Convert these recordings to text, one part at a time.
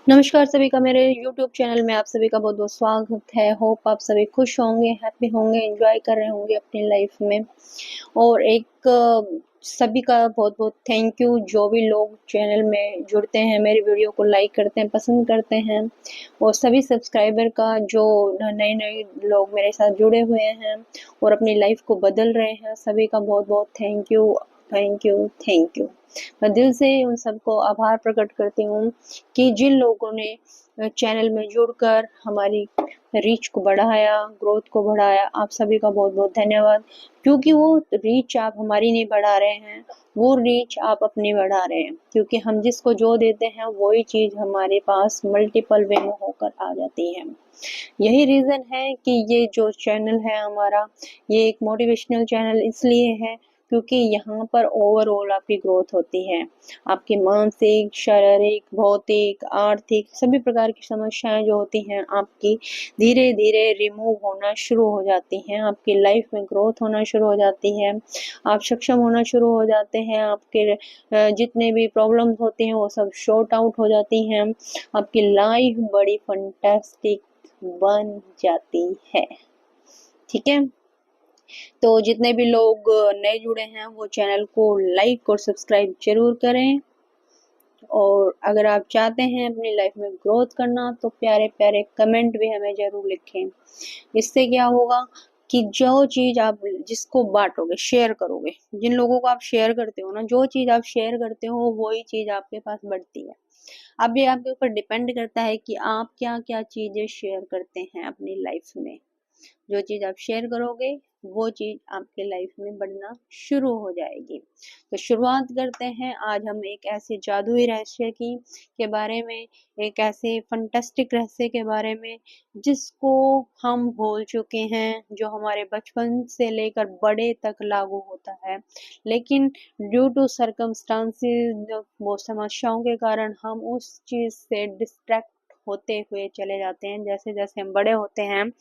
नमस्कार सभी का मेरे YouTube चैनल में आप सभी का बहुत-बहुत स्वागत है। होप आप सभी खुश होंगे, हैप्पी होंगे, एन्जॉय कर रहे होंगे अपनी लाइफ में। और सभी का बहुत-बहुत थैंक यू जो भी लोग चैनल में जुड़ते हैं, मेरी वीडियो को लाइक करते हैं, पसंद करते हैं और सभी सब्सक्राइबर का जो नए-नए लोग मेरे साथ जुड़े हुए हैं और अपनी लाइफ को बदल रहे हैं, सभी का बहुत-बहुत thank you, thank you, thank you. मैं दिल से उन सबको आभार प्रकट करती हूँ कि जिन लोगों ने चैनल में जुड़कर हमारी रीच को बढ़ाया, ग्रोथ को बढ़ाया, आप सभी का बहुत-बहुत धन्यवाद। क्योंकि वो रीच आप हमारी नहीं बढ़ा रहे हैं, वो रीच आप अपनी बढ़ा रहे हैं। क्योंकि हम जिसको जो देते हैं, वही चीज़ हमारे पास मल्टीपल वे में होकर आ जाती है। यही रीज़न है कि ये जो चैनल है हमारा, ये एक मोटिवेशनल चैनल इसलिए है क्योंकि यहाँ पर ओवरऑल आपकी ग्रोथ होती है। आपकी मानसिक, शारीरिक, भौतिक, आर्थिक सभी प्रकार की समस्याएँ जो होती हैं आपकी धीरे-धीरे रिमूव होना शुरू हो जाती हैं। आपकी लाइफ में ग्रोथ होना शुरू हो जाती है। आप सक्षम होना शुरू हो जाते हैं। आपके जितने भी प्रॉब्लम्स होती हैं वो सब सॉर्ट आउट हो जाती हैं। आपकी लाइफ बड़ी फैंटास्टिक बन जाती है। ठीक है? तो जितने भी लोग नए जुड़े हैं वो चैनल को लाइक और सब्सक्राइब ज़रूर करें। और अगर आप चाहते हैं अपनी लाइफ में ग्रोथ करना तो प्यारे-प्यारे कमेंट भी हमें ज़रूर लिखें। इससे क्या होगा कि जो चीज़ आप जिसको बाँटोगे, शेयर करोगे, जिन लोगों को आप शेयर करते हो ना, जो चीज़ आप शेयर करते हो वही चीज़ आपके पास बढ़ती है। अब ये आपके ऊपर डिपेंड करता है कि आप क्या-क्या चीज़ें शेयर करते हैं अपनी लाइफ में। जो चीज़ आप शेयर करोगे, वो चीज़ आपके लाइफ में बढ़ना शुरू हो जाएगी। तो शुरुआत करते हैं आज हम एक ऐसे जादुई रहस्य की के बारे में, एक ऐसे फैंटास्टिक रहस्य के बारे में, जिसको हम भूल चुके हैं, जो हमारे बचपन से लेकर बड़े तक लागू होता है। लेकिन ड्यू टू सर्कमस्टांसेस वो समस्याओं के कारण हम उस चीज़ से डिस्ट्रैक्ट होते हुए चले जाते हैं। जैसे-जैसे हम बड़े होते हैं,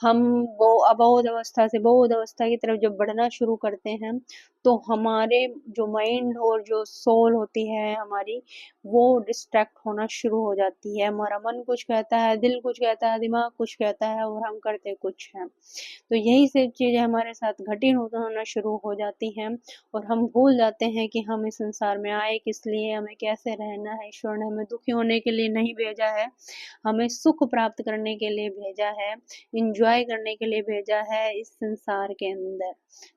हम वो अबोध अवस्था से बोध अवस्था की तरफ जब बढ़ना शुरू करते हैं, तो हमारे जो माइंड और जो सोल होती है हमारी, वो डिस्ट्रैक्ट होना शुरू हो जाती है। हमारा मन कुछ कहता है, दिल कुछ कहता है, दिमाग कुछ कहता है और हम करते कुछ हैं। तो यही सब चीज़ें हमारे साथ घटित होना शुरू हो जाती हैं और हम भूल जाते हैं कि हम इस संसार में आए किस लिए, हमें कैसे रहना है। ईश्वर ने हमें दुखी होने के लिए नहीं भेजा है, हमें सुख प्राप्त करने के लिए भेजा है, एन्जॉय करने के लिए भेजा है इस संसार के अंदर।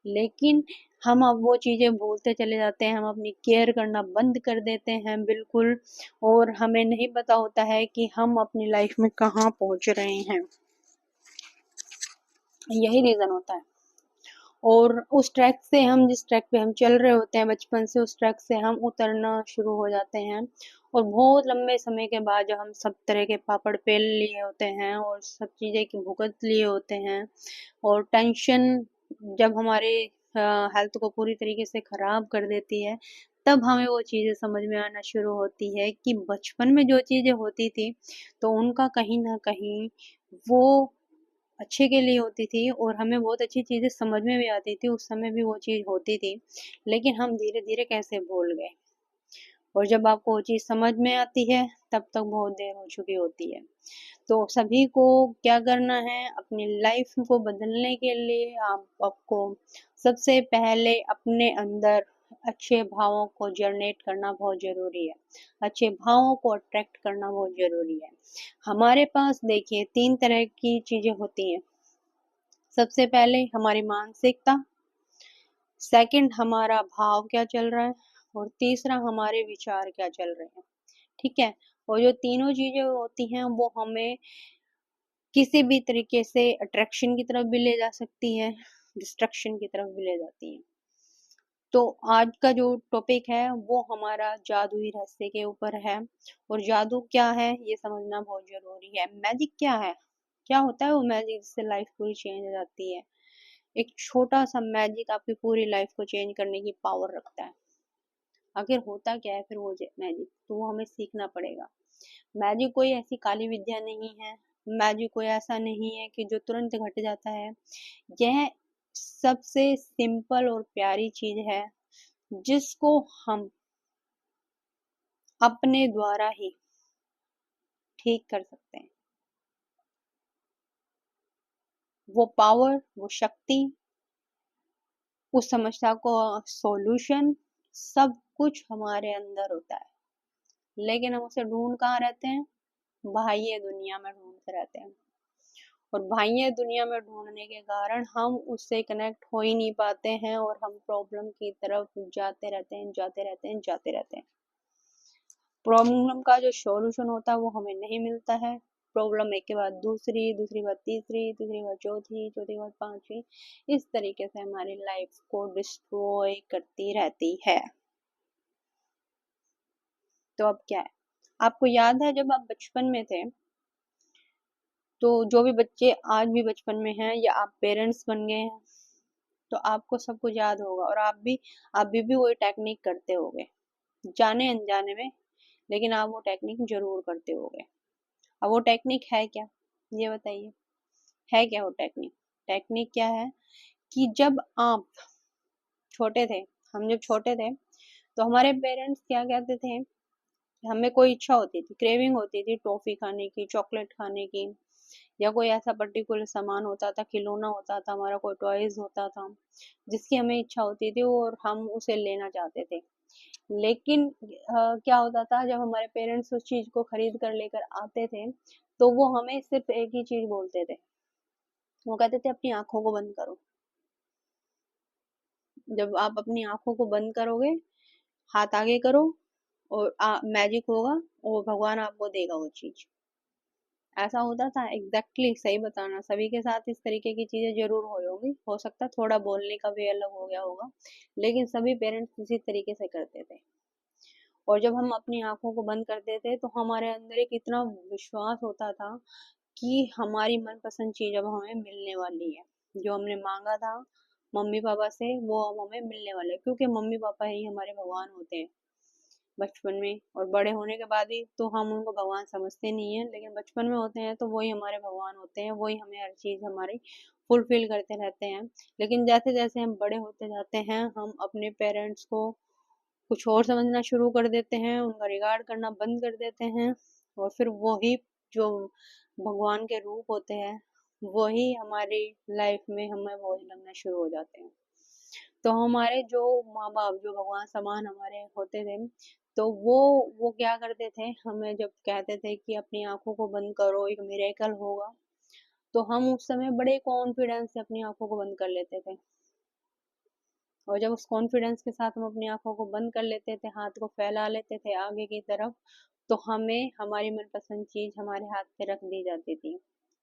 लेकिन हम अब वो चीज़ें भूलते चले जाते हैं, हम अपनी केयर करना बंद कर देते हैं बिल्कुल और हमें नहीं पता होता है कि हम अपनी लाइफ में कहाँ पहुँच रहे हैं। यही रीज़न होता है। और उस ट्रैक से हम जिस ट्रैक पे हम चल रहे होते हैं बचपन से, उस ट्रैक से हम उतरना शुरू हो जाते हैं और बहुत लंबे समय के बाद जब हम सब तरह के पापड़ पेल लिए होते हैं और सब चीज़ें की भुगत लिए होते हैं और टेंशन जब हमारे हेल्थ को पूरी तरीके से खराब कर देती है, तब हमें वो चीज़ें समझ में आना शुरू होती है कि बचपन में जो चीज़ें होती थी, तो उनका कहीं न कहीं वो अच्छे के लिए होती थी और हमें बहुत अच्छी चीज़ें समझ में भी आती थी, उस समय भी वो चीज़ होती थी, लेकिन हम धीरे-धीरे कैसे भूल गए और जब आपको वो चीज़ समझ में आती है, तब तक बहुत देर हो चुकी होती है। तो सभी को क्या करना है, अपनी लाइफ़ को बदलने के लिए आपको सबसे पहले अपने अंदर अच्छे भावों को जनरेट करना बहुत ज़रूरी है। अच्छे भावों को अट्रैक्ट करना बहुत ज़रूरी है। हमारे पास देखिए 3 तरह की चीज़ें होती हैं। सबसे पहले हमारी मानसिकता, सेकंड हमारा भाव क्या चल रहा है और तीसरा हमारे विचार क्या चल रहे हैं, ठीक है? और जो तीनों चीज़ें होती हैं वो हमें किसी भी तरीके से अट्रैक्शन की तरफ भी ले जा सकती है, डिस्ट्रक्शन की तरफ भी ले जाती हैं। तो आज का जो टॉपिक है वो हमारा जादुई रहस्य के ऊपर है और जादू क्या है ये समझना बहुत ज़रूरी है। मैजिक क्या है? क्या होता है वो मैजिक जिससे लाइफ़ पूरी चेंज हो जाती है? एक छोटा-सा मैजिक आपकी पूरी लाइफ़ को चेंज करने की पावर रखता है। आखिर होता क्या है फिर वो मैजिक? तो वो हमें सीखना पड़ेगा। मैजिक कोई ऐसी काली विद्या नहीं है, मैजिक कोई ऐसा नहीं है कि जो तुरंत घट जाता है। यह सबसे सिंपल और प्यारी चीज़ है, जिसको हम अपने द्वारा ही ठीक कर सकते हैं। वो पावर, वो शक्ति, उस समस्या को सॉल्यूशन, सब कुछ हमारे अंदर होता है, लेकिन हम उसे ढूंढ कहाँ रहते हैं? बाह्य दुनिया में ढूंढते रहते हैं। और बाह्य दुनिया में ढूंढने के कारण हम उससे कनेक्ट हो ही नहीं पाते हैं, और हम प्रॉब्लम की तरफ जाते रहते हैं, जाते रहते हैं, जाते रहते हैं। प्रॉब्लम का जो सॉल्यूशन होता है वो हमें नहीं मिलता है। प्रॉब्लम एक के बाद दूसरी, दूसरी बात तीसरी, तीसरी बात चौथी, चौथी बात पांचवी, इस तरीके से हमारी लाइफ को डिस्ट्रॉय करती रहती है। तो अब क्या है? आपको याद है जब आप बचपन में थे, तो जो भी बच्चे आज भी बचपन में हैं या आप पेरेंट्स बन गए हैं, तो आपको सब कुछ याद होगा, और आप भी वही टेक्निक करते होगे, जाने अनजाने में, लेकिन आप वो टेक्निक जरूर करते होगे। अब वो टेक्निक है क्या, ये बताइए, है क्या वो टेक्निक? टेक्निक क्या है कि जब आप छोटे थे, हम जब छोटे थे, तो हमारे पेरेंट्स क्या कहते थे, हमें कोई इच्छा होती थी, क्रेविंग होती थी टॉफी खाने की, चॉकलेट खाने की, या कोई ऐसा पर्टिकुलर सामान होता था, खिलौना होता था, हमारा कोई टॉयज होता था जिसकी हमें इच्छा होती थी और हम उसे लेना चाहते थे। लेकिन क्या होता था, जब हमारे पेरेंट्स उस चीज को खरीद कर लेकर आते थे, तो वो हमें सिर्फ एक ही चीज बोलते थे, वो कहते थे अपनी आंखों को बंद करो। जब आप अपनी आंखों को बंद करोगे, हाथ आगे करो, और मैजिक होगा, और भगवान आपको देगा वो चीज। ऐसा होता था एग्जैक्टली exactly, सही बताना, सभी के साथ इस तरीके की चीजें जरूर हुई होगी, हो सकता है थोड़ा बोलने का वे अलग हो गया होगा, लेकिन सभी पेरेंट्स इसी तरीके से करते थे। और जब हम अपनी आंखों को बंद करते थे, तो हमारे अंदर एक इतना विश्वास होता था कि हमारी मनपसंद चीज अब हमें मिलने वाली है, जो हमने मांगा था मम्मी पापा से वो अब हमें मिलने वाला है, क्योंकि मम्मी पापा ही हमारे भगवान होते हैं बचपन में। और बड़े होने के बाद भी तो हम उनको भगवान समझते नहीं है, लेकिन बचपन में होते हैं तो वही हमारे भगवान होते हैं, वही हमें हर चीज हमारी फुलफिल करते रहते हैं। लेकिन जैसे जैसे हम बड़े होते जाते हैं, हम अपने पेरेंट्स को कुछ और समझना शुरू कर देते हैं, उनका रिगार्ड करना बंद कर देते हैं, और फिर वही जो भगवान के रूप होते हैं, वही हमारी लाइफ में हमें वही लगना शुरू हो जाते हैं। तो हमारे जो माँ बाप, जो भगवान समान हमारे होते थे, तो वो क्या करते थे, हमें जब कहते थे कि अपनी आंखों को बंद करो, एक मिरेकल होगा, तो हम उस समय बड़े कॉन्फिडेंस से अपनी आंखों को बंद कर लेते थे। और जब उस कॉन्फिडेंस के साथ हम अपनी आंखों को बंद कर लेते थे, हाथ को फैला लेते थे आगे की तरफ, तो हमें हमारी मनपसंद चीज हमारे हाथ पे रख दी जाती थी,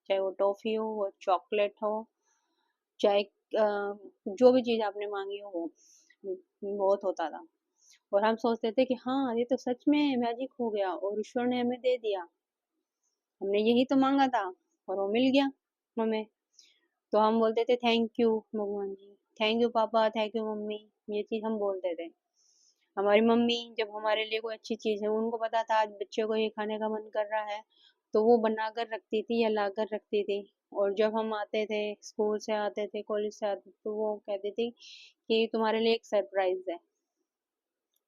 चाहे वो टॉफी हो, वो चॉकलेट हो, चाहे जो भी चीज आपने मांगी हो वो बहुत होता था। और हम सोचते थे कि हाँ, ये तो सच में मैजिक हो गया और ईश्वर ने हमें दे दिया, हमने यही तो मांगा था और वो मिल गया हमें। तो हम बोलते थे थैंक यू भगवान जी, थैंक यू पापा, थैंक यू मम्मी, ये चीज हम बोलते थे। हमारी मम्मी जब हमारे लिए कोई अच्छी चीज है, उनको पता था आज बच्चे को ये खाने का मन कर रहा है, तो वो बना कर रखती थी या ला कर रखती थी। और जब हम आते थे, स्कूल से आते थे, कॉलेज से आते थे, तो वो कहती थी कि तुम्हारे लिए एक सरप्राइज है।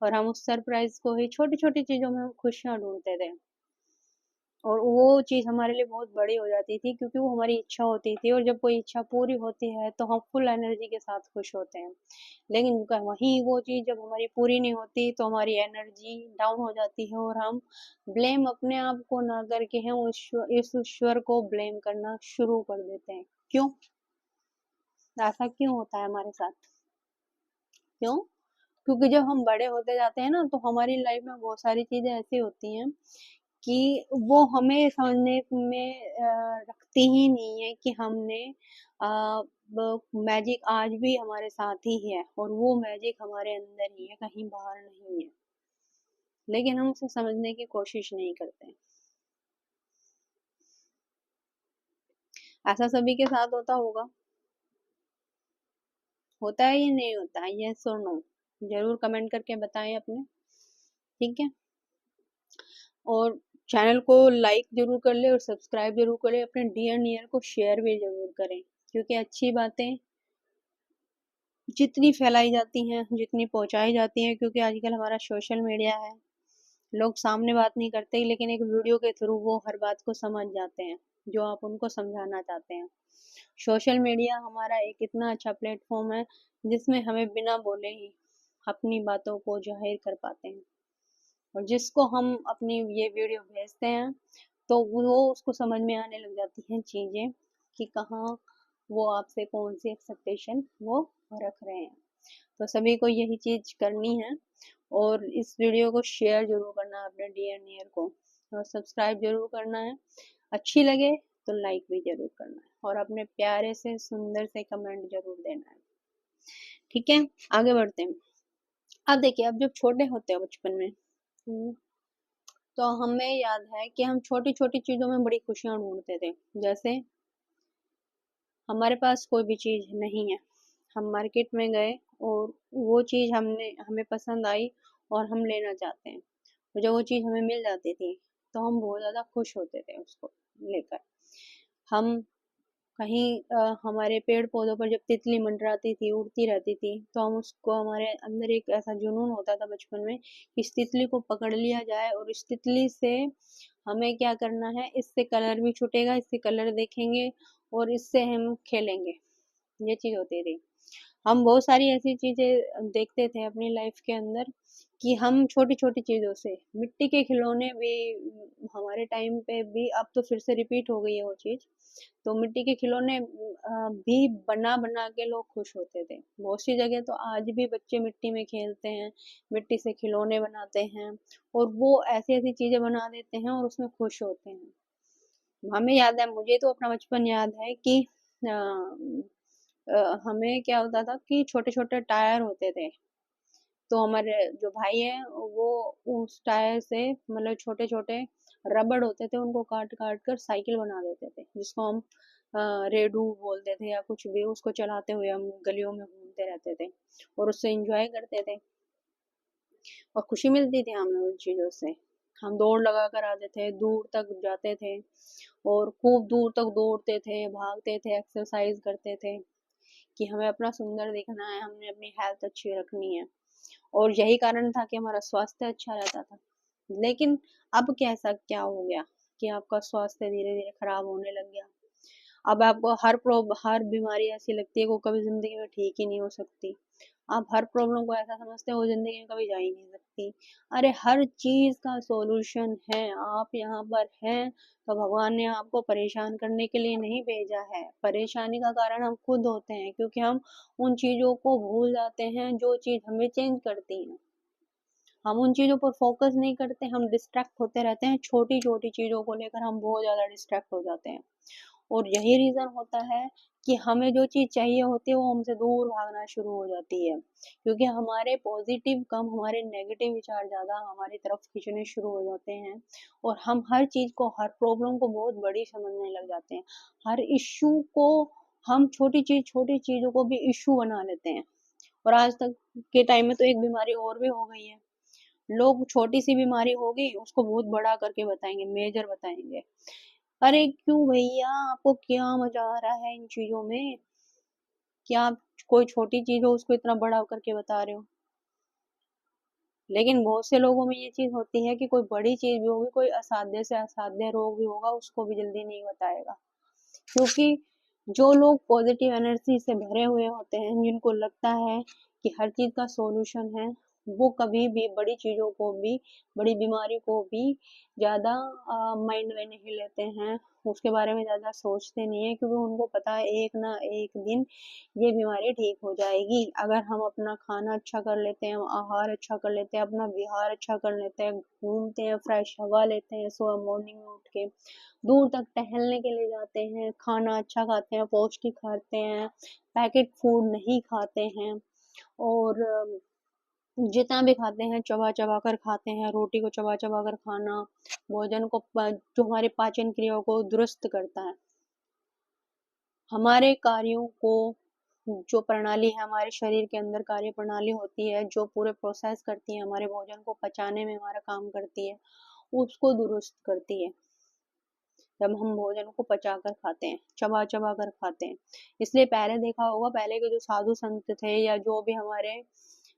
और हम उस सरप्राइज को ही छोटी छोटी चीजों में हम खुशियां ढूंढते थे, और वो चीज हमारे लिए बहुत बड़ी हो जाती थी, क्योंकि वो हमारी इच्छा होती थी, और जब कोई इच्छा पूरी होती है तो हम फुल एनर्जी के साथ खुश होते हैं। लेकिन वही वो चीज जब हमारी पूरी नहीं होती, तो हमारी एनर्जी डाउन हो जाती है, और हम ब्लेम अपने आप को ना करके हम इस ईश्वर को ब्लेम करना शुरू कर देते हैं। क्यों? ऐसा क्यों होता है हमारे साथ? क्यों? क्योंकि जब हम बड़े होते जाते हैं ना, तो हमारी लाइफ में बहुत सारी चीजें ऐसी होती हैं कि वो हमें समझने में रखती ही नहीं है कि हमने मैजिक आज भी हमारे साथ ही है, और वो मैजिक हमारे अंदर ही है, कहीं बाहर नहीं है। लेकिन हम उसे समझने की कोशिश नहीं करते। ऐसा सभी के साथ होता होगा, होता है या नहीं होता है? यस और नो जरूर कमेंट करके बताएं अपने। ठीक है, और चैनल को लाइक जरूर कर ले और सब्सक्राइब जरूर करें, अपने डियर नियर को शेयर भी जरूर करें, क्योंकि अच्छी बातें जितनी फैलाई जाती हैं, जितनी पहुंचाई जाती हैं, क्योंकि आजकल हमारा सोशल मीडिया है, लोग सामने बात नहीं करते लेकिन एक वीडियो के थ्रू वो हर बात को समझ जाते हैं जो आप उनको समझाना चाहते हैं। सोशल मीडिया हमारा एक इतना अच्छा प्लेटफॉर्म है जिसमें हमें बिना बोले ही अपनी बातों को जाहिर कर पाते हैं, और जिसको हम अपनी ये वीडियो भेजते हैं तो वो उसको समझ में आने लग जाती हैं चीज़ें कि कहाँ वो आपसे कौन सी एक्सपेक्टेशन वो रख रहे हैं। तो सभी को यही चीज़ करनी है, और इस वीडियो को शेयर जरूर करना है अपने डियर नियर को, और सब्सक्राइब जरूर करना है। अच्छी लगे तो लाइक भी जरूर करना है, और अपने प्यारे से सुंदर से कमेंट जरूर देना है। ठीक है, आगे बढ़ते हैं। अब देखिए, अब जब छोटे होते हैं बचपन में, तो हमें याद है कि हम छोटी छोटी चीजों में बड़ी खुशियां ढूंढते थे। जैसे हमारे पास कोई भी चीज नहीं है, हम मार्केट में गए और वो चीज हमें पसंद आई और हम लेना चाहते हैं, और जब वो चीज हमें मिल जाती थी तो हम बहुत ज्यादा खुश होते थे उसको लेकर। हम कहीं हमारे पेड़ पौधों पर जब तितली मंडराती थी, उड़ती रहती थी, तो हम उसको, हमारे अंदर एक ऐसा जुनून होता था बचपन में कि इस तितली को पकड़ लिया जाए, और इस तितली से हमें क्या करना है, इससे कलर भी छूटेगा, इससे कलर देखेंगे और इससे हम खेलेंगे। ये चीज होती थी। हम बहुत सारी ऐसी चीजें देखते थे अपनी लाइफ के अंदर कि हम छोटी छोटी चीजों से, मिट्टी के खिलौने भी हमारे टाइम पे भी, अब तो फिर से रिपीट हो गई है वो चीज। तो मिट्टी के खिलौने भी बना बना के लोग खुश होते थे। बहुत सी जगह तो आज भी बच्चे मिट्टी में खेलते हैं, मिट्टी से खिलौने बनाते हैं, और वो ऐसी ऐसी चीजें बना देते हैं और उसमें खुश होते हैं। हमें याद है, मुझे तो अपना बचपन याद है कि हमें क्या होता था कि छोटे छोटे टायर होते थे, तो हमारे जो भाई है वो उस टायर से, मतलब छोटे छोटे रबड़ होते थे, उनको काट काट कर साइकिल बना देते थे, जिसको हम रेडू बोलते थे या कुछ भी। उसको चलाते हुए हम गलियों में घूमते रहते थे और उससे एंजॉय करते थे, और खुशी मिलती थी हमें उन चीजों से। हम दौड़ लगा कर आते थे, दूर तक जाते थे और खूब दूर तक दौड़ते थे, भागते थे, एक्सरसाइज करते थे कि हमें अपना सुंदर दिखना है, हमने अपनी हेल्थ अच्छी रखनी है, और यही कारण था कि हमारा स्वास्थ्य अच्छा रहता था। लेकिन अब कैसा क्या हो गया कि आपका स्वास्थ्य धीरे धीरे खराब होने लग गया। अब आपको हर बीमारी ऐसी लगती है वो कभी जिंदगी में ठीक ही नहीं हो सकती। आप हर प्रॉब्लम को ऐसा समझते हो वो जिंदगी में कभी जा ही नहीं सकती। अरे हर चीज का सॉल्यूशन है। आप यहाँ पर हैं तो भगवान ने आपको परेशान करने के लिए नहीं भेजा है। परेशानी का कारण हम खुद होते हैं, क्योंकि हम उन चीजों को भूल जाते हैं जो चीज हमें चेंज करती है। हम उन चीजों पर फोकस नहीं करते, हम डिस्ट्रैक्ट होते रहते हैं। छोटी छोटी चीजों को लेकर हम बहुत ज्यादा डिस्ट्रैक्ट हो जाते हैं, और यही रीजन होता है कि हमें जो चीज चाहिए होती है वो हमसे दूर भागना शुरू हो जाती है, क्योंकि हमारे पॉजिटिव कम, हमारे नेगेटिव विचार ज्यादा हमारी तरफ खींचने शुरू हो जाते हैं, और हम हर चीज को, हर प्रॉब्लम को बहुत बड़ी समझने लग जाते हैं। हर इश्यू को हम छोटी चीजों को भी इश्यू बना लेते हैं, और आज तक के टाइम में तो एक बीमारी और भी हो गई है। लोग छोटी सी बीमारी होगी उसको बहुत बड़ा करके बताएंगे, मेजर बताएंगे। अरे क्यों भैया, आपको क्या मजा आ रहा है इन चीजों में? क्या आप कोई छोटी चीज हो उसको इतना बड़ा करके बता रहे हो? लेकिन बहुत से लोगों में ये चीज होती है कि कोई बड़ी चीज भी होगी, कोई असाध्य से असाध्य रोग भी होगा, उसको भी जल्दी नहीं बताएगा। क्योंकि जो लोग पॉजिटिव एनर्जी से भरे हुए होते हैं, जिनको लगता है कि हर चीज का सॉल्यूशन है, वो कभी भी बड़ी चीजों को भी, बड़ी बीमारी को भी ज्यादा माइंड में नहीं लेते हैं, उसके बारे में ज्यादा सोचते नहीं है, क्योंकि उनको पता है एक ना एक दिन ये बीमारी ठीक हो जाएगी। अगर हम अपना खाना अच्छा कर लेते हैं, आहार अच्छा कर लेते हैं, अपना विहार अच्छा कर लेते हैं, घूमते हैं, फ्रेश हवा लेते हैं, सुबह मॉर्निंग में उठ के दूर तक टहलने के लिए जाते हैं, खाना अच्छा खाते हैं, पौष्टिक खाते हैं, पैकेट फूड नहीं खाते हैं, और जितना भी खाते हैं चबा चबा कर खाते हैं, रोटी को चबा चबा कर खाना, भोजन को जो हमारे पाचन क्रिया को दुरुस्त करता है, हमारे कार्यों को, जो प्रणाली है हमारे शरीर के अंदर, कार्य प्रणाली होती है जो पूरे प्रोसेस करती है, हमारे भोजन को पचाने में हमारा काम करती है, उसको दुरुस्त करती है। जब हम भोजन को पचा कर खाते हैं, चबा चबा कर खाते हैं। इसलिए पहले देखा होगा, पहले के जो साधु संत थे या जो भी हमारे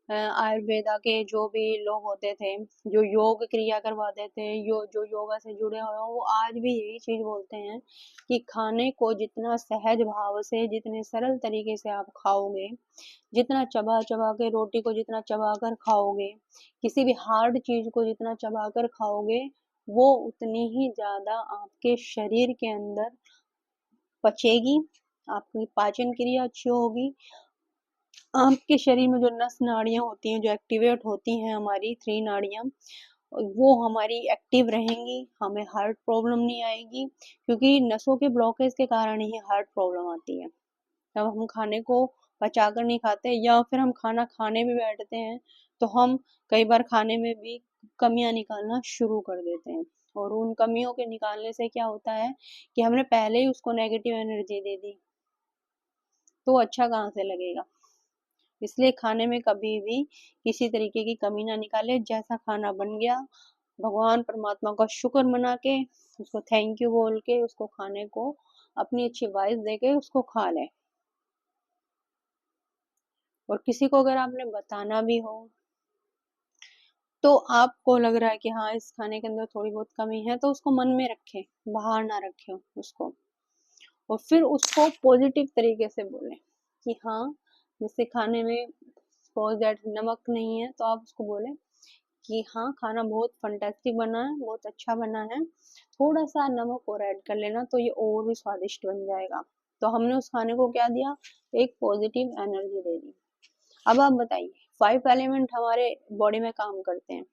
आयुर्वेदा के जो भी लोग होते थे, जो योग क्रिया करवाते थे, जो योगा से जुड़े हुए हैं, वो आज भी यही चीज बोलते हैं कि खाने को जितना सहज भाव से, जितने सरल तरीके से आप खाओगे, जितना चबा चबा के रोटी को जितना चबा कर खाओगे, किसी भी हार्ड चीज को जितना चबा कर खाओगे, वो उतनी ही ज्यादा आपके शरीर के अंदर पचेगी, आपकी पाचन क्रिया अच्छी होगी, आपके शरीर में जो नस नाड़ियां होती हैं, जो एक्टिवेट होती हैं, हमारी 3 नाड़ियां, वो हमारी एक्टिव रहेंगी, हमें हार्ट प्रॉब्लम नहीं आएगी, क्योंकि नसों के ब्लॉकेज के कारण ही हार्ट प्रॉब्लम आती है। जब हम खाने को पचा कर नहीं खाते, या फिर हम खाना खाने भी बैठते हैं, तो हम कई बार खाने में भी कमियां निकालना शुरू कर देते हैं, और उन कमियों के निकालने से क्या होता है कि हमने पहले ही उसको नेगेटिव एनर्जी दे दी, तो अच्छा कहाँ से लगेगा। इसलिए खाने में कभी भी किसी तरीके की कमी ना निकाले, जैसा खाना बन गया भगवान परमात्मा का शुक्र मना के, उसको थैंक यू बोल के, उसको खाने को अपनी अच्छी वाइस दे के उसको खा लें। और किसी को अगर आपने बताना भी हो, तो आपको लग रहा है कि हाँ इस खाने के अंदर थोड़ी बहुत कमी है, तो उसको मन में रखें, बाहर ना रखें उसको, और फिर उसको पॉजिटिव तरीके से बोलें कि हाँ, जैसे खाने में सपोज दैट नमक नहीं है, तो आप उसको बोलें कि हाँ खाना बहुत फंटेस्टिक बना है, बहुत अच्छा बना है, थोड़ा सा नमक और ऐड कर लेना तो ये और भी स्वादिष्ट बन जाएगा। तो हमने उस खाने को क्या दिया, एक पॉजिटिव एनर्जी दे दी। अब आप बताइए, 5 एलिमेंट हमारे बॉडी में काम करते हैं,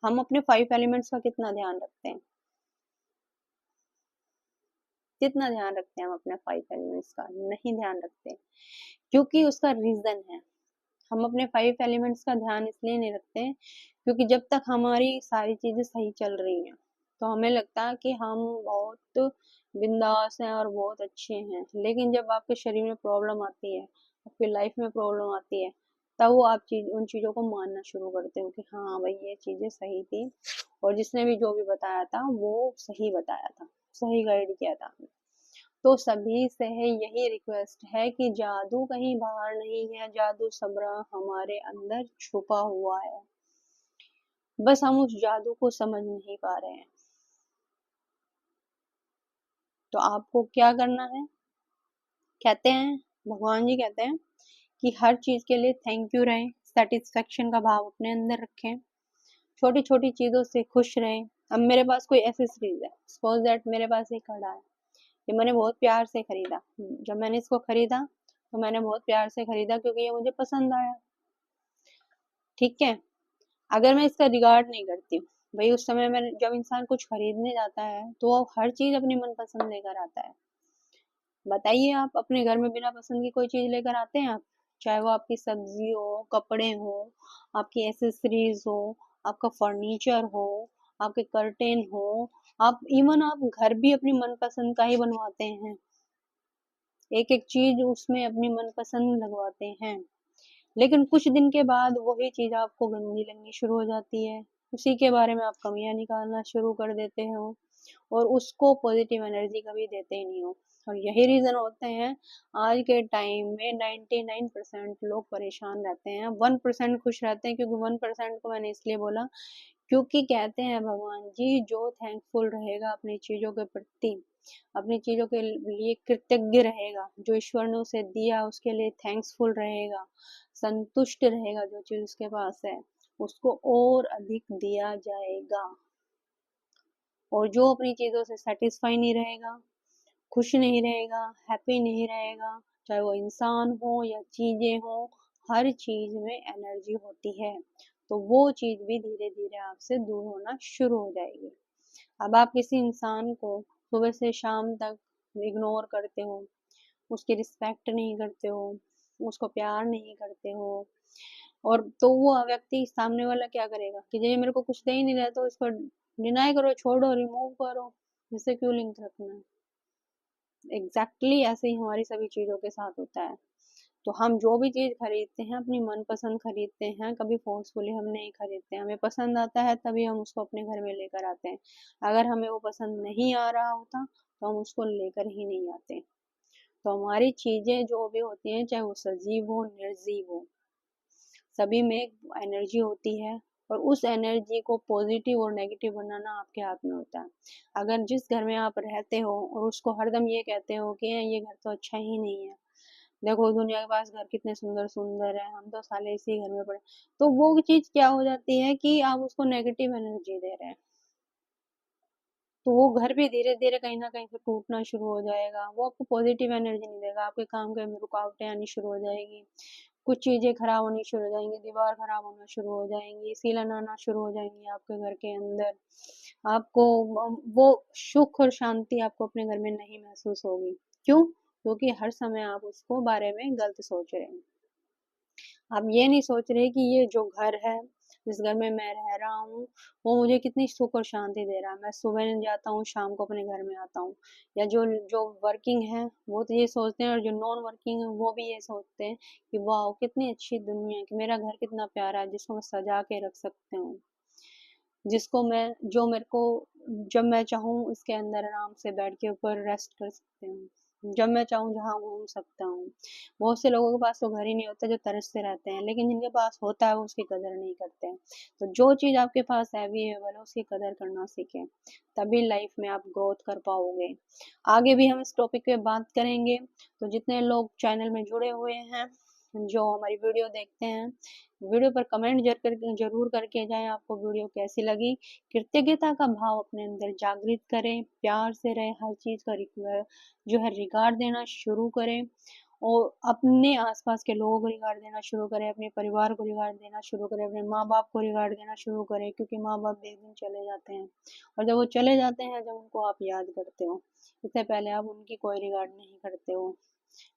हम अपने 5 एलिमेंट्स का कितना ध्यान रखते हैं, कितना ध्यान रखते हैं हम अपने 5 एलिमेंट्स का? नहीं ध्यान रखते, क्योंकि उसका रीजन है। हम अपने 5 एलिमेंट्स का ध्यान इसलिए नहीं रखते क्योंकि जब तक हमारी सारी चीजें सही चल रही हैं, तो हमें लगता है कि हम बहुत बिंदास हैं और बहुत अच्छे हैं, लेकिन जब आपके शरीर में प्रॉब्लम आती है, आपकी लाइफ में प्रॉब्लम आती है, तब वो आप उन चीजों को मानना शुरू करते हो कि हाँ भाई ये चीजें सही थी, और जिसने भी जो भी बताया था वो सही बताया था, सही गाइड किया था। तो सभी से है यही रिक्वेस्ट है कि जादू कहीं बाहर नहीं है, जादू सबरा हमारे अंदर छुपा हुआ है, बस हम उस जादू को समझ नहीं पा रहे हैं। तो आपको क्या करना है, कहते हैं, भगवान जी कहते हैं कि हर चीज के लिए थैंक यू रहें, सेटिस्फेक्शन का भाव अपने अंदर रखें, छोटी छोटी चीजों से खुश रहें। अब मेरे पास कोई एसेसरीज है, सपोज दैट मेरे पास एक कड़ा है, ये मैंने बहुत प्यार से खरीदा, जब मैंने इसको खरीदा तो मैंने बहुत प्यार से खरीदा क्योंकि ये मुझे पसंद आया, ठीक है। अगर मैं इसका रिगार्ड नहीं करती हूँ, भाई उस समय में जब इंसान कुछ खरीदने जाता है तो वो हर चीज अपनी मनपसंद लेकर आता है। बताइए, आप अपने घर में बिना पसंद की कोई चीज लेकर आते हैं आप? चाहे वो आपकी सब्जी हो, कपड़े हो, आपकी एसेसरीज हो, आपका फर्नीचर हो, आपके कर्टेन हो, आप इवन आप घर भी अपनी मनपसंद का ही बनवाते हैं, एक एक चीज उसमें अपनी मनपसंद लगवाते हैं, लेकिन कुछ दिन के बाद वही चीज आपको गंदी लगनी शुरू हो जाती है, उसी के बारे में आप कमियां निकालना शुरू कर देते हो, और उसको पॉजिटिव एनर्जी कभी देते ही नहीं हो। और यही रीजन होते हैं आज के टाइम में 99% लोग परेशान रहते हैं, 1% खुश रहते हैं, क्योंकि 1% को मैंने इसलिए बोला क्योंकि कहते हैं भगवान जी, जो थैंकफुल रहेगा अपनी चीजों के प्रति, अपनी चीजों के लिए कृतज्ञ रहेगा, जो ईश्वर ने उसे दिया उसके लिए थैंक्सफुल रहेगा, संतुष्ट रहेगा जो चीज उसके पास है, उसको और अधिक दिया जाएगा। और जो अपनी चीजों से सेटिस्फाई नहीं रहेगा, खुश नहीं रहेगा, हैप्पी नहीं रहेगा, चाहे वो इंसान हो या चीजें हो, हर चीज में एनर्जी होती है, तो वो चीज भी धीरे धीरे आपसे दूर होना शुरू हो जाएगी। अब आप किसी इंसान को सुबह से शाम तक इग्नोर करते हो, उसकी रिस्पेक्ट नहीं करते हो, उसको प्यार नहीं करते हो, और तो वो व्यक्ति सामने वाला क्या करेगा कि ये मेरे को कुछ दे ही नहीं रहा, तो इसको डिनाई करो, छोड़ो, रिमूव करो, इससे क्यों लिंक रखना है। एग्जैक्टली ऐसे ही हमारी सभी चीजों के साथ होता है। तो हम जो भी चीज खरीदते हैं अपनी मनपसंद खरीदते हैं, कभी फोर्सफुली हम नहीं खरीदते, हमें पसंद आता है तभी हम उसको अपने घर में लेकर आते हैं, अगर हमें वो पसंद नहीं आ रहा होता तो हम उसको लेकर ही नहीं आते। तो हमारी चीजें जो भी होती हैं, चाहे वो सजीव हो निर्जीव हो, सभी में एक एनर्जी होती है और उस एनर्जी को पॉजिटिव और नेगेटिव बनाना आपके हाथ में होता है। अगर जिस घर में आप रहते हो और उसको हरदम ये कहते हो कि ये घर तो अच्छा ही नहीं है, देखो दुनिया के पास घर कितने सुंदर सुंदर है, हम तो साले इसी घर में पड़े, तो वो चीज क्या हो जाती है कि आप उसको नेगेटिव एनर्जी दे रहे हैं। तो वो घर भी धीरे धीरे कहीं ना कहीं से टूटना शुरू हो जाएगा, वो आपको पॉजिटिव एनर्जी नहीं देगा, आपके काम के में रुकावटें आनी शुरू हो जाएगी, कुछ चीजें खराब होनी शुरू हो जाएंगी, दीवार खराब होना शुरू हो जाएंगी, सीलन आना शुरू हो जाएंगी आपके घर के अंदर। आपको वो सुख और शांति आपको अपने घर में नहीं महसूस होगी। क्यों? क्योंकि हर समय आप उसको बारे में गलत सोच रहे हैं। आप ये नहीं सोच रहे कि ये जो घर है, जिस घर में मैं रह रहा हूँ, वो मुझे कितनी सुख और शांति दे रहा है। मैं सुबह जाता हूँ, शाम को अपने घर में आता हूँ। या जो जो वर्किंग है वो तो ये सोचते हैं, और जो नॉन वर्किंग है वो भी ये सोचते हैं कि वाह कितनी अच्छी दुनिया है, कि मेरा घर कितना प्यारा है जिसको मैं सजा के रख सकती हूँ, जिसको मैं जो मेरे को जब मैं चाहूँ इसके अंदर आराम से बैठ के ऊपर रेस्ट कर सकती हूँ, जब मैं चाहूँ जहाँ घूम सकता हूँ। बहुत से लोगों के पास तो घर ही नहीं होता जो तरसते रहते हैं, लेकिन जिनके पास होता है वो उसकी कदर नहीं करते हैं। तो जो चीज़ आपके पास अवेलेबल है उसकी कदर करना सीखें, तभी लाइफ में आप ग्रोथ कर पाओगे। आगे भी हम इस टॉपिक पे बात करेंगे। तो जितने लोग चैनल में जुड़े हुए हैं, जो हमारी वीडियो देखते हैं, वीडियो पर कमेंट जरूर करके जाएं आपको वीडियो कैसी लगी। कृतज्ञता का भाव अपने अंदर जागृत करें, प्यार से रहें, हर चीज का जो है रिगार्ड देना शुरू करें, और अपने आसपास के लोगों को रिगार्ड देना शुरू करें, अपने परिवार को रिगार्ड देना शुरू करें, अपने माँ बाप को रिगार्ड देना शुरू करें, क्योंकि माँ बाप भी एक दिन चले जाते हैं, और जब वो चले जाते हैं जब उनको आप याद करते हो, इससे पहले आप उनकी कोई रिगार्ड नहीं करते हो।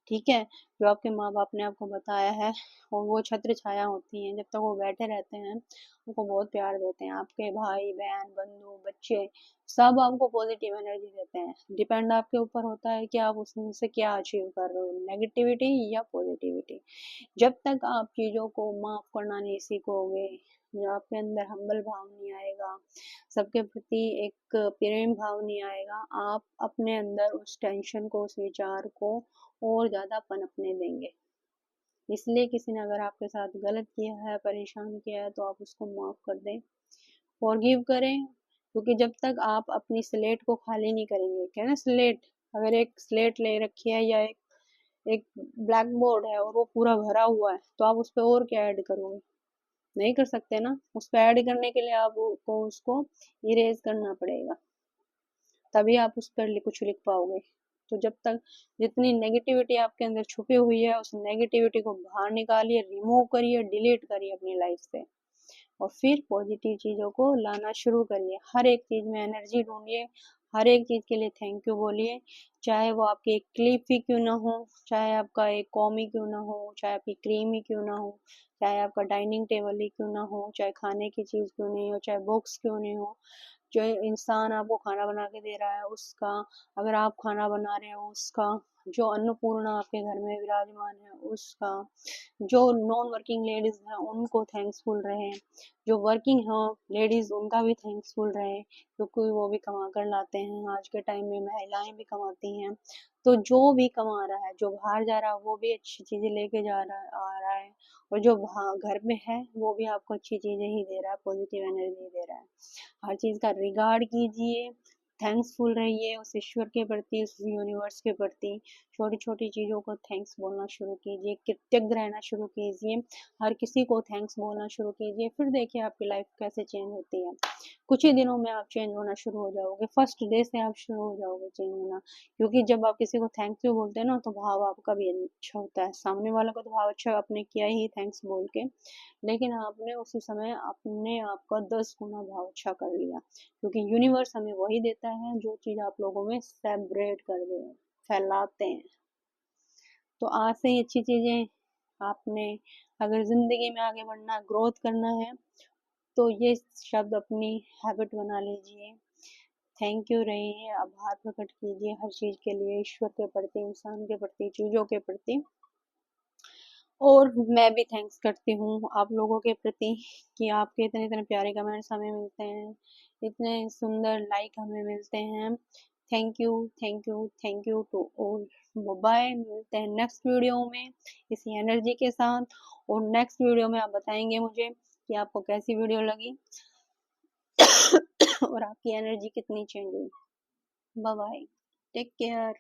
ठीक है? जो आपके माँ-बाप ने आपको बताया है, और वो छत्र छाया होती हैं, जब तक वो बैठे रहते हैं, उनको बहुत प्यार देते हैं। आपके भाई-बहन, बंधु, बच्चे सब आपको पॉजिटिव एनर्जी देते हैं। डिपेंड आपके ऊपर होता है कि आप उसमें से क्या अचीव कर रहे हो, नेगेटिविटी या पॉजिटिविटी। जब तक आप चीज़ों को माफ़ करना नहीं सीखोगे, या आपके अंदर हम्बल भाव नहीं आएगा, सबके प्रति एक प्रेम भाव नहीं आएगा, आप अपने अंदर उस टेंशन को, उस विचार को और ज़्यादा पनपने देंगे। इसलिए किसी ने अगर आपके साथ गलत किया है, परेशान किया है, तो आप उसको माफ़ कर दें, फॉरगिव करें। क्योंकि जब तक आप अपनी स्लेट को खाली नहीं करेंगे, क्या है ना स्लेट, अगर एक स्लेट ले रखी है या एक एक ब्लैक बोर्ड है और वो पूरा भरा हुआ है, तो आप उस पर और क्या ऐड करोगे? नहीं कर सकते ना। उस पर ऐड करने के लिए आपको उसको इरेज करना पड़ेगा, तभी आप उस पर कुछ लिख पाओगे। तो जब तक जितनी नेगेटिविटी आपके अंदर छुपी हुई है, उस नेगेटिविटी को बाहर निकालिए, रिमूव करिए, डिलीट करिए अपनी लाइफ से, और फिर पॉजिटिव चीज़ों को लाना शुरू करिए। हर एक चीज़ में एनर्जी ढूंढिए, हर एक चीज़ के लिए थैंक यू बोलिए, चाहे वो आपकी एक क्लिप ही क्यों ना हो, चाहे आपका एक कॉम ही क्यों ना हो, चाहे आपकी क्रीम ही क्यों ना हो, चाहे आपका डाइनिंग टेबल ही क्यों ना हो, चाहे खाने की चीज़ क्यों नहीं हो, चाहे बुक्स क्यों नहीं हो, जो इंसान आपको खाना बना के दे रहा है उसका, अगर आप खाना बना रहे हो उसका, जो अन्नपूर्णा आपके घर में विराजमान है उसका, जो नॉन वर्किंग लेडीज हैं उनको थैंक्सफुल रहे, जो वर्किंग हैं लेडीज उनका भी थैंक्सफुल रहे, क्योंकि वो भी कमा कर लाते हैं। आज के टाइम में महिलाएं भी कमाती हैं। तो जो भी कमा रहा है, जो बाहर जा रहा है, वो भी अच्छी चीजें लेके जा रहा है, आ रहा है, और जो घर में है वो भी आपको अच्छी चीजें ही दे रहा है, पॉजिटिव एनर्जी दे रहा है। हर चीज का रिगार्ड कीजिए, थैंक्सफुल रहिए उस ईश्वर के प्रति, उस यूनिवर्स के प्रति। छोटी छोटी चीजों को थैंक्स बोलना शुरू कीजिए, कृतज्ञ रहना शुरू कीजिए, हर किसी को थैंक्स बोलना शुरू कीजिए, फिर देखिए आपकी लाइफ कैसे चेंज होती है। कुछ ही दिनों में आप चेंज होना शुरू हो जाओगे, फर्स्ट डे से आप शुरू हो जाओगे चेंज होना। क्योंकि जब आप किसी को थैंक यू बोलते हैं ना, तो भाव आपका भी अच्छा होता है, सामने वाला को तो भाव अच्छा आपने किया ही थैंक्स बोल के, लेकिन आपने उसी समय अपने आप का 10 गुना भाव अच्छा कर लिया। क्योंकि यूनिवर्स हमें वही देता है जो चीज आप लोगों में सेलिब्रेट कर दे, फैलाते हैं। तो आज से ही अच्छी चीजें आपने, अगर जिंदगी में आगे बढ़ना, ग्रोथ करना है, तो ये शब्द अपनी हैबिट बना लीजिए। थैंक यू रहिए, आभार प्रकट कीजिए हर चीज के लिए, ईश्वर के प्रति, इंसान के प्रति, चीजों के प्रति। और मैं भी थैंक्स करती हूँ आप लोगों के प्रति, कि आपके इतने इतने प्यारे कमेंट्स हमें मिलते हैं, इतने सुंदर लाइक हमें मिलते हैं। Thank you to all. Bye, मिलते हैं नेक्स्ट वीडियो में इसी एनर्जी के साथ, और नेक्स्ट वीडियो में आप बताएंगे मुझे कि आपको कैसी वीडियो लगी और आपकी एनर्जी कितनी चेंज हुई। Bye bye, take care.